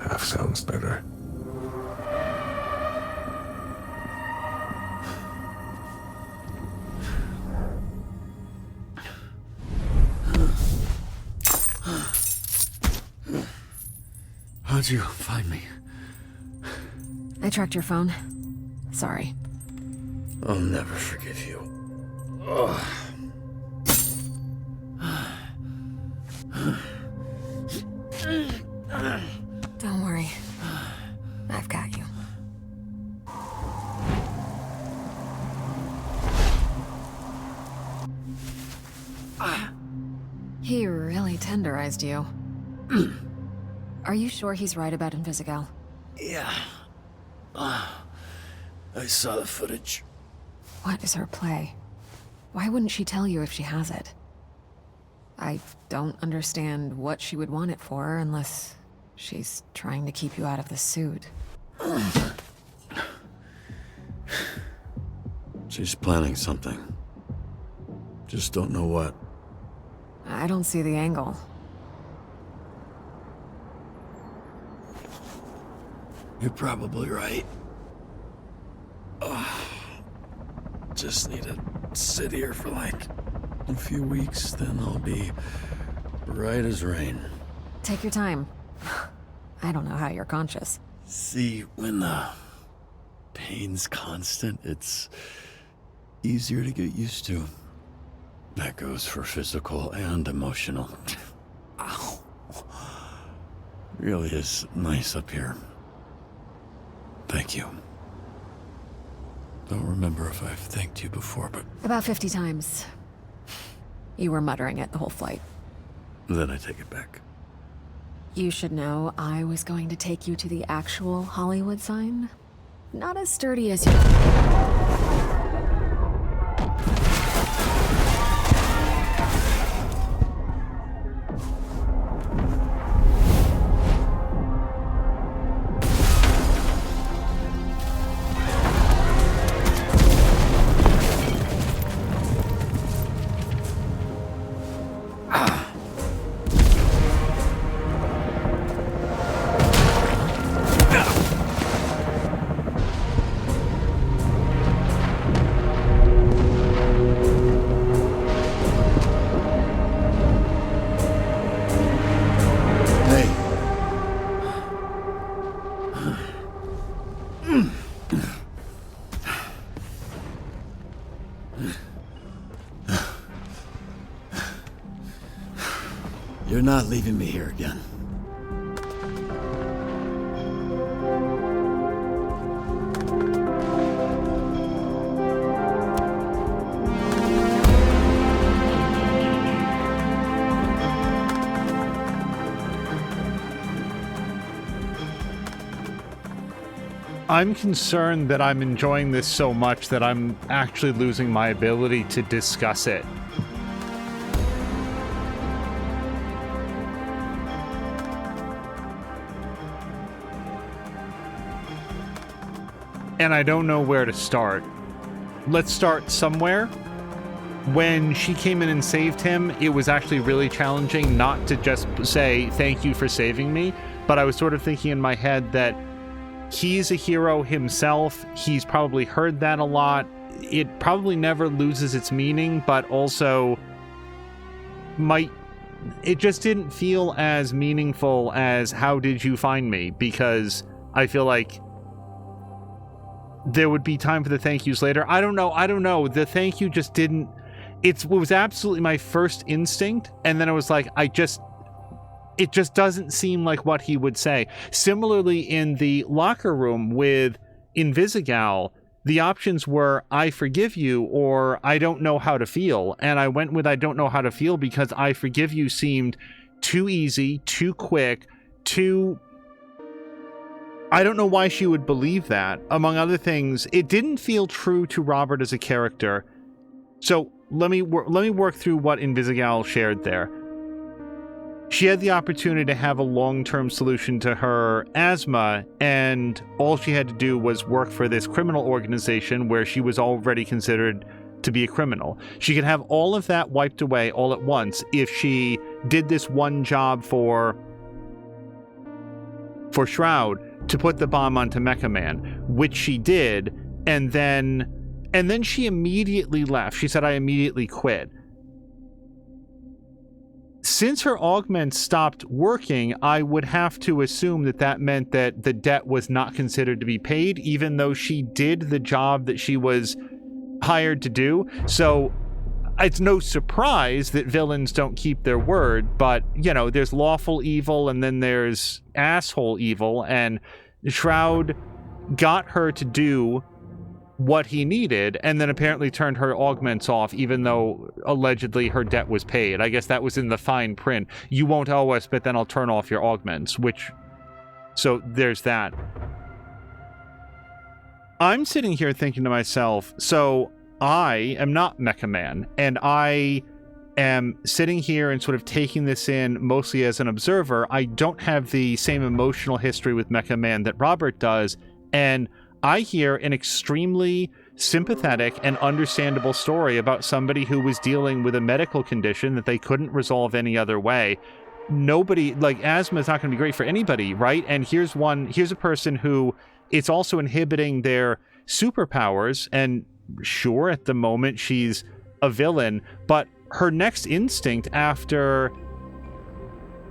half sounds better. How'd you find me? I tracked your phone. Sorry. I'll never forgive you. Ugh. Don't worry. I've got you. He really tenderized you. Are you sure he's right about Invisigal? Yeah. I saw the footage. What is her play? Why wouldn't she tell you if she has it? I don't understand what she would want it for unless she's trying to keep you out of the suit. She's planning something. Just don't know what. I don't see the angle. You're probably right. Just need to sit here for like a few weeks, then I'll be right as rain. Take your time. I don't know how you're conscious. See, when the pain's constant, it's easier to get used to. That goes for physical and emotional. Ow. Really is nice up here. Thank you. Don't remember if I've thanked you before, but... About 50 times. You were muttering it the whole flight. Then I take it back. You should know I was going to take you to the actual Hollywood sign. Not as sturdy as you... You're not leaving me here again. I'm concerned that I'm enjoying this so much that I'm actually losing my ability to discuss it. And I don't know where to start. Let's start somewhere. When she came in and saved him, it was actually really challenging not to just say, thank you for saving me, but I was sort of thinking in my head that he's a hero himself. He's probably heard that a lot. It probably never loses its meaning, but also it just didn't feel as meaningful as how did you find me? Because I feel like there would be time for the thank yous later. I don't know. The thank you just didn't... It was absolutely my first instinct, and then I was like, it just doesn't seem like what he would say. Similarly, in the locker room with Invisigal, the options were, I forgive you, or I don't know how to feel. And I went with I don't know how to feel because I forgive you seemed too easy, too quick, too... I don't know why she would believe that. Among other things, it didn't feel true to Robert as a character. So let me work through what Invisigal shared there. She had the opportunity to have a long-term solution to her asthma, and all she had to do was work for this criminal organization where she was already considered to be a criminal. She could have all of that wiped away all at once if she did this one job for Shroud to put the bomb onto Mecha Man, which she did, and then she immediately left. She said, I immediately quit. Since her augments stopped working, I would have to assume that meant that the debt was not considered to be paid, even though she did the job that she was hired to do. So it's no surprise that villains don't keep their word, but, you know, there's lawful evil and then there's asshole evil, and Shroud got her to do what he needed and then apparently turned her augments off, even though allegedly her debt was paid. I guess that was in the fine print. You won't owe us, but then I'll turn off your augments, so there's that. I'm sitting here thinking to myself, so I am not Mecha Man, and I am sitting here and sort of taking this in mostly as an observer. I don't have the same emotional history with Mecha Man that Robert does, and I hear an extremely sympathetic and understandable story about somebody who was dealing with a medical condition that they couldn't resolve any other way. Nobody, like, asthma is not going to be great for anybody, right? And here's a person who it's also inhibiting their superpowers, and sure, at the moment she's a villain, but her next instinct after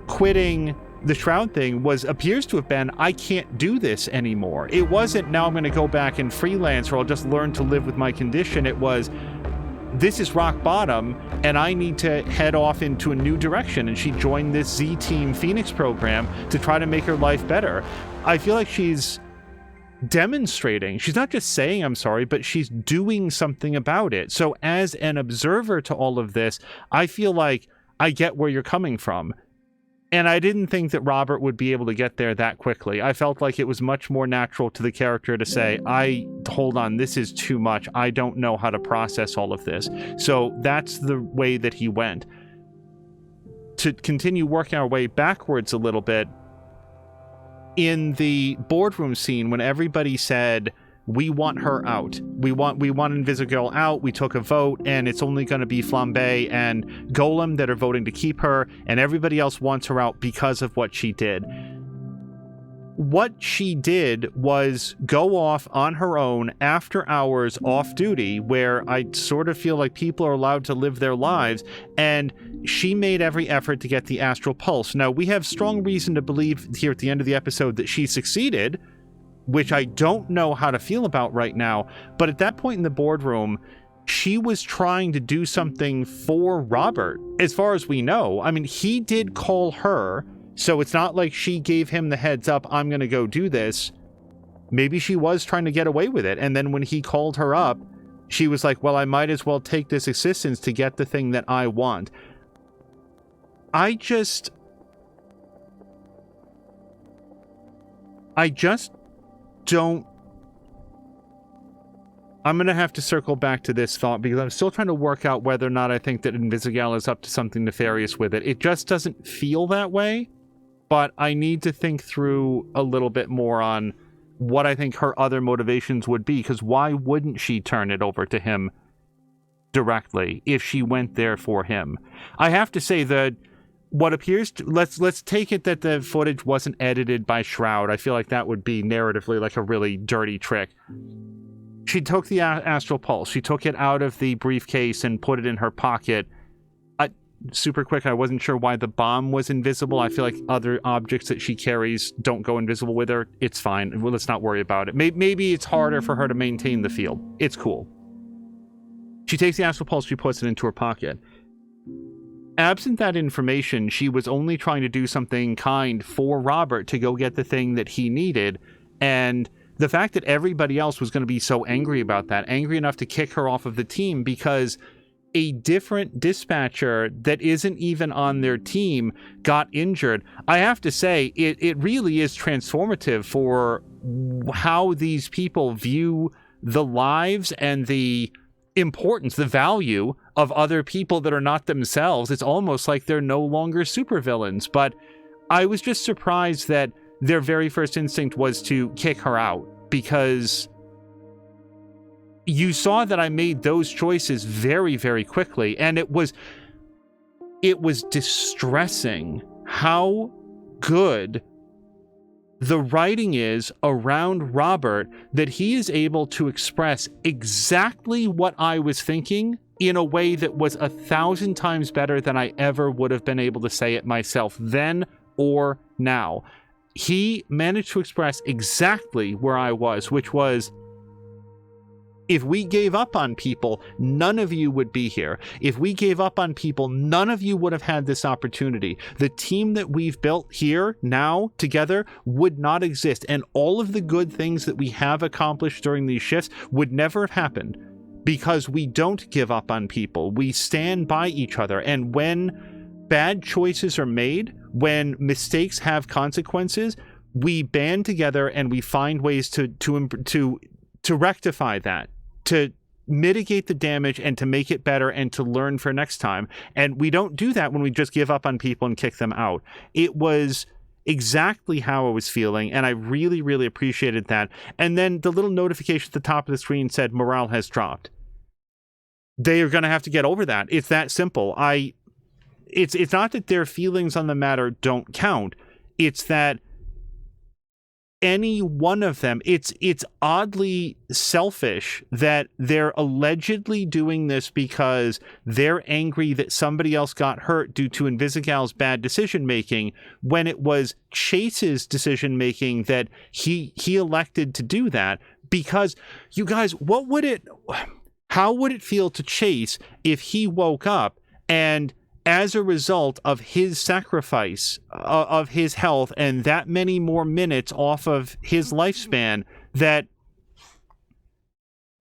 quitting the Shroud thing appears to have been, I can't do this anymore. It wasn't, now I'm going to go back and freelance, or I'll just learn to live with my condition. It was, this is rock bottom, and I need to head off into a new direction. And she joined this Z-Team Phoenix program to try to make her life better. I feel like she's demonstrating, she's not just saying I'm sorry, but she's doing something about it. So as an observer to all of this, I feel like I get where you're coming from. And I didn't think that Robert would be able to get there that quickly. I felt like it was much more natural to the character to say, hold on, this is too much. I don't know how to process all of this. So that's the way that he went. To continue working our way backwards a little bit, in the boardroom scene, when everybody said, we want her out, we want Invisigirl out, we took a vote, and it's only going to be Flambe and Golem that are voting to keep her, and everybody else wants her out because of what she did. What she did was go off on her own after hours off duty, where I sort of feel like people are allowed to live their lives, and she made every effort to get the astral pulse. Now, we have strong reason to believe here at the end of the episode that she succeeded, which I don't know how to feel about right now, but at that point in the boardroom, she was trying to do something for Robert, as far as we know. I mean, he did call her, so it's not like she gave him the heads up, I'm going to go do this. Maybe she was trying to get away with it, and then when he called her up, she was like, well, I might as well take this assistance to get the thing that I want. I just don't... I'm going to have to circle back to this thought because I'm still trying to work out whether or not I think that Invisigal is up to something nefarious with it. It just doesn't feel that way, but I need to think through a little bit more on what I think her other motivations would be, because why wouldn't she turn it over to him directly if she went there for him? I have to say that what appears to... Let's take it that the footage wasn't edited by Shroud. I feel like that would be narratively like a really dirty trick. She took the astral pulse. She took it out of the briefcase and put it in her pocket. super quick, I wasn't sure why the bomb was invisible. I feel like other objects that she carries don't go invisible with her. It's fine. Well, let's not worry about it. Maybe it's harder for her to maintain the field. It's cool. She takes the astral pulse, she puts it into her pocket. Absent that information, she was only trying to do something kind for Robert to go get the thing that he needed, and the fact that everybody else was going to be so angry about that, angry enough to kick her off of the team because a different dispatcher that isn't even on their team got injured. I have to say, it really is transformative for how these people view the lives and the importance, the value of other people that are not themselves. It's almost like they're no longer supervillains. But I was just surprised that their very first instinct was to kick her out, because you saw that I made those choices very, very quickly, and it was distressing how good the writing is around Robert, that he is able to express exactly what I was thinking in a way that was 1,000 times better than I ever would have been able to say it myself then or now. He managed to express exactly where I was, which was, if we gave up on people, none of you would be here. If we gave up on people, none of you would have had this opportunity. The team that we've built here now together would not exist, and all of the good things that we have accomplished during these shifts would never have happened because we don't give up on people. We stand by each other, and when bad choices are made, when mistakes have consequences, we band together and we find ways to rectify that, to mitigate the damage and to make it better and to learn for next time. And we don't do that when we just give up on people and kick them out. It was exactly how I was feeling, and I really, really appreciated that. And then the little notification at the top of the screen said morale has dropped. They are going to have to get over that. It's that simple. It's not that their feelings on the matter don't count. It's that any one of them, it's oddly selfish that they're allegedly doing this because they're angry that somebody else got hurt due to Invisigal's bad decision making, when it was Chase's decision making that he elected to do that. Because, you guys, how would it feel to Chase if he woke up and, as a result of his sacrifice of his health and that many more minutes off of his lifespan, that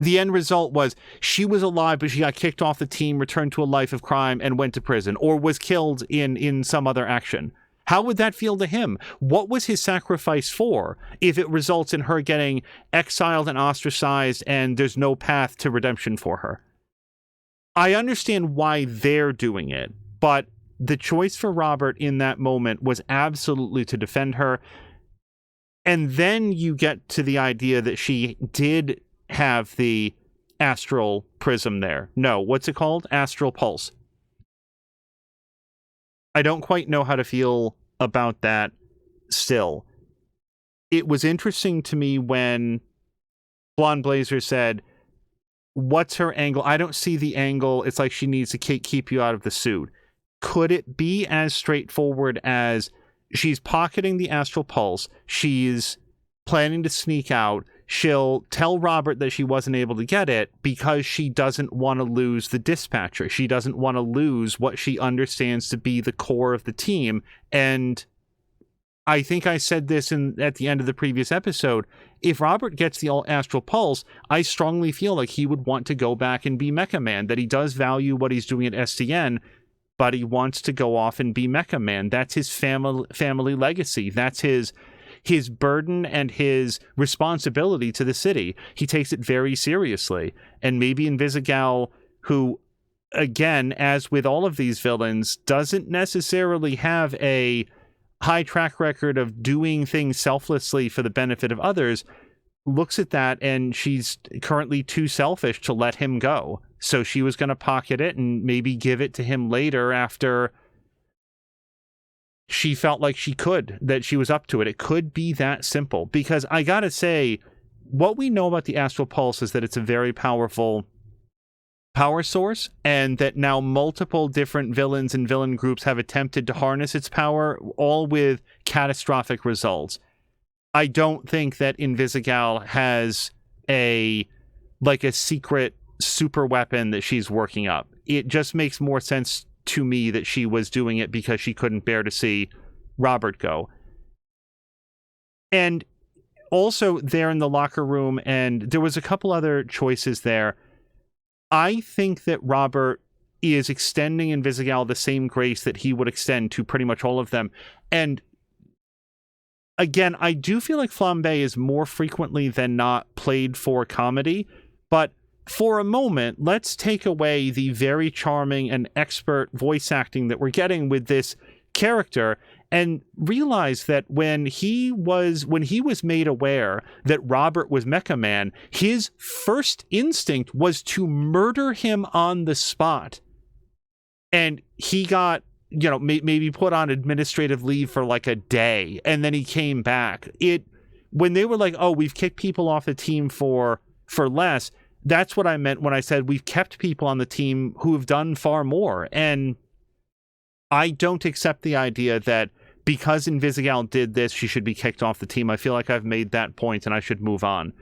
the end result was she was alive, but she got kicked off the team, returned to a life of crime, and went to prison, or was killed in some other action? How would that feel to him? What was his sacrifice for if it results in her getting exiled and ostracized and there's no path to redemption for her? I understand why they're doing it, but the choice for Robert in that moment was absolutely to defend her. And then you get to the idea that she did have the astral prism there. No, what's it called? Astral pulse. I don't quite know how to feel about that still. It was interesting to me when Blonde Blazer said, what's her angle? I don't see the angle. It's like she needs to keep you out of the suit. Could it be as straightforward as she's pocketing the astral pulse, she's planning to sneak out, she'll tell Robert that she wasn't able to get it because she doesn't want to lose the dispatcher. She doesn't want to lose what she understands to be the core of the team. And I think I said this at the end of the previous episode. If Robert gets the astral pulse, I strongly feel like he would want to go back and be Mecha Man, that he does value what he's doing at SDN, but he wants to go off and be Mecha Man. That's his family legacy. That's his burden and his responsibility to the city. He takes it very seriously. And maybe Invisigal, who, again, as with all of these villains, doesn't necessarily have a high track record of doing things selflessly for the benefit of others, looks at that and she's currently too selfish to let him go. So she was going to pocket it and maybe give it to him later after she felt like she could, that she was up to it. It could be that simple. Because I gotta say, what we know about the astral pulse is that it's a very powerful power source, and that now multiple different villains and villain groups have attempted to harness its power, all with catastrophic results. I don't think that Invisigal has a secret super weapon that she's working up. It just makes more sense to me that she was doing it because she couldn't bear to see Robert go. And also there in the locker room, and there was a couple other choices there. I think that Robert is extending Invisigal the same grace that he would extend to pretty much all of them. And again, I do feel like Flambe is more frequently than not played for comedy, but for a moment, let's take away the very charming and expert voice acting that we're getting with this character and realize that when he was made aware that Robert was Mecha Man, his first instinct was to murder him on the spot. And he got, maybe put on administrative leave for like a day, and then he came back. When they were like, oh, we've kicked people off the team for less, that's what I meant when I said we've kept people on the team who have done far more. And I don't accept the idea that because Invisigal did this, she should be kicked off the team. I feel like I've made that point and I should move on.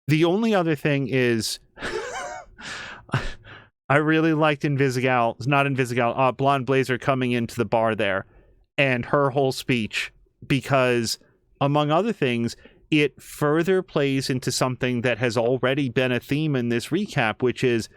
The only other thing is I really liked Blonde Blazer coming into the bar there and her whole speech because, among other things, it further plays into something that has already been a theme in this recap, which is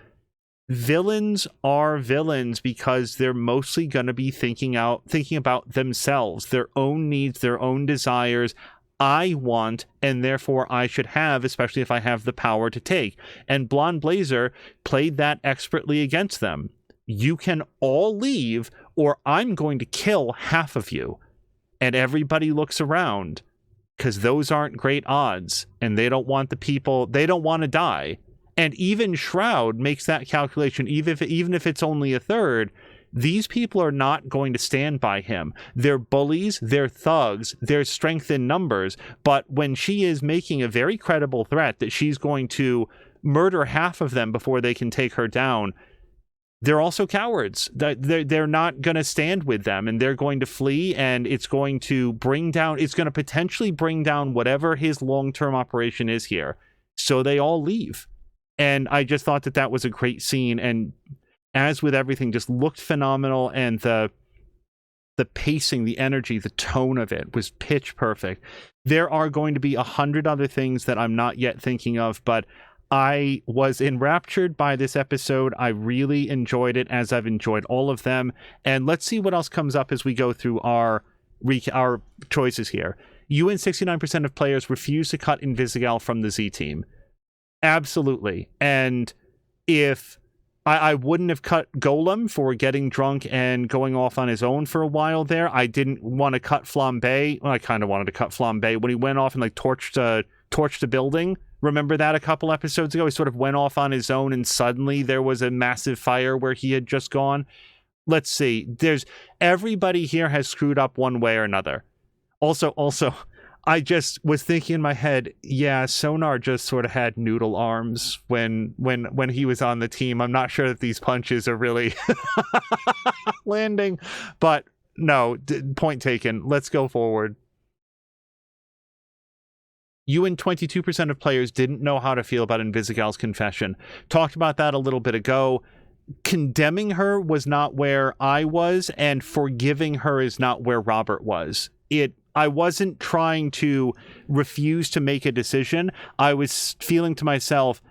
villains are villains because they're mostly going to be thinking about themselves, their own needs, their own desires. I want, and therefore I should have, especially if I have the power to take. And Blonde Blazer played that expertly against them. You can all leave, or I'm going to kill half of you. And everybody looks around, because those aren't great odds, and they don't want to die. And even Shroud makes that calculation, even if it's only a third. These people are not going to stand by him. They're bullies, they're thugs, there's strength in numbers, but when she is making a very credible threat that she's going to murder half of them before they can take her down, they're also cowards. They're not going to stand with them, and they're going to flee, and it's going to potentially bring down whatever his long-term operation is here. So they all leave. And I just thought that was a great scene, and as with everything, just looked phenomenal, and the pacing, the energy, the tone of it was pitch perfect. There are going to be 100 other things that I'm not yet thinking of, but I was enraptured by this episode. I really enjoyed it, as I've enjoyed all of them. And let's see what else comes up as we go through our choices here. You and 69% of players refuse to cut Invisigal from the Z team. Absolutely. And if I wouldn't have cut Golem for getting drunk and going off on his own for a while there. I didn't want to cut Flambe. Well, I kind of wanted to cut Flambe when he went off and torched a building. Remember that a couple episodes ago? He sort of went off on his own and suddenly there was a massive fire where he had just gone. Let's see. Everybody here has screwed up one way or another. Also, I just was thinking in my head, yeah, Sonar just sort of had noodle arms when he was on the team. I'm not sure that these punches are really landing, but no, point taken. Let's go forward. You and 22% of players didn't know how to feel about Invisigal's confession. Talked about that a little bit ago. Condemning her was not where I was, and forgiving her is not where Robert was. I wasn't trying to refuse to make a decision. I was feeling to myself,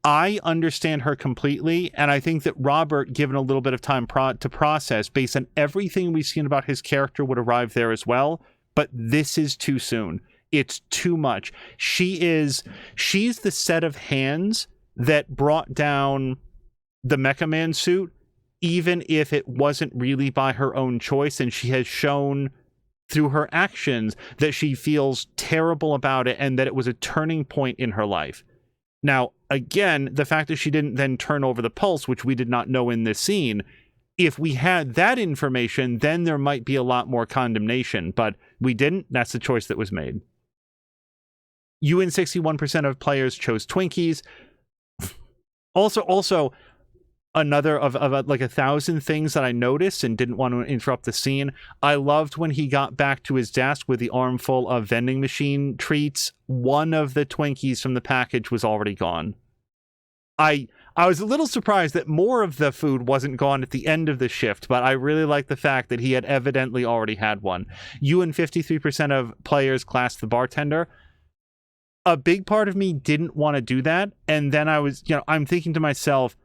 I understand her completely, and I think that Robert, given a little bit of time to process, based on everything we've seen about his character, would arrive there as well. But this is too soon. It's too much. She's the set of hands that brought down the Mecha Man suit, even if it wasn't really by her own choice, and she has shown through her actions that she feels terrible about it and that it was a turning point in her life. Now, again, the fact that she didn't then turn over the pulse, which we did not know in this scene, if we had that information, then there might be a lot more condemnation, but we didn't. That's the choice that was made. You and 61% of players chose Twinkies. Also, another of like 1,000 things that I noticed and didn't want to interrupt the scene. I loved when he got back to his desk with the armful of vending machine treats. One of the Twinkies from the package was already gone. I was a little surprised that more of the food wasn't gone at the end of the shift, but I really liked the fact that he had evidently already had one. You and 53% of players classed the bartender. A big part of me didn't want to do that, and then I'm thinking to myself,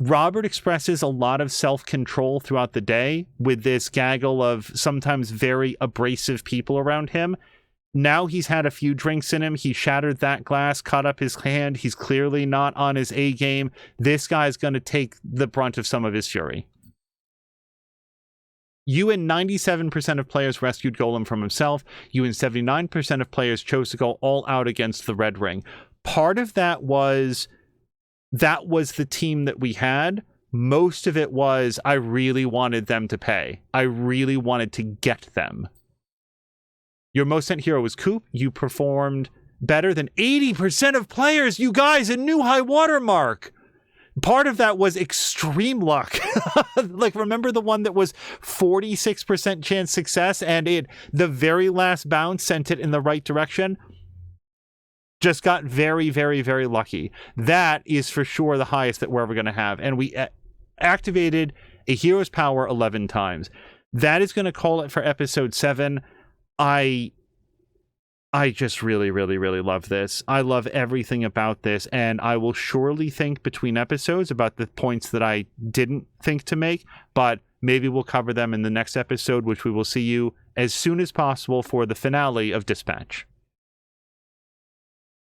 Robert expresses a lot of self-control throughout the day with this gaggle of sometimes very abrasive people around him. Now he's had a few drinks in him. He shattered that glass, cut up his hand. He's clearly not on his A game. This guy's going to take the brunt of some of his fury. You and 97% of players rescued Golem from himself. You and 79% of players chose to go all out against the Red Ring. Part of that was the team that we had. Most of it was I really wanted them to pay. I really wanted to get them. Your most sent hero was Coop. You performed better than 80% of players. You guys, a new high watermark. Part of that was extreme luck. Like, remember the one that was 46% chance success and the very last bounce sent it in the right direction? Just got very, very, very lucky. That is for sure the highest that we're ever going to have. And we activated a hero's power 11 times. That is going to call it for episode 7. I just really, really, really love this. I love everything about this. And I will surely think between episodes about the points that I didn't think to make. But maybe we'll cover them in the next episode, which we will see you as soon as possible for the finale of Dispatch.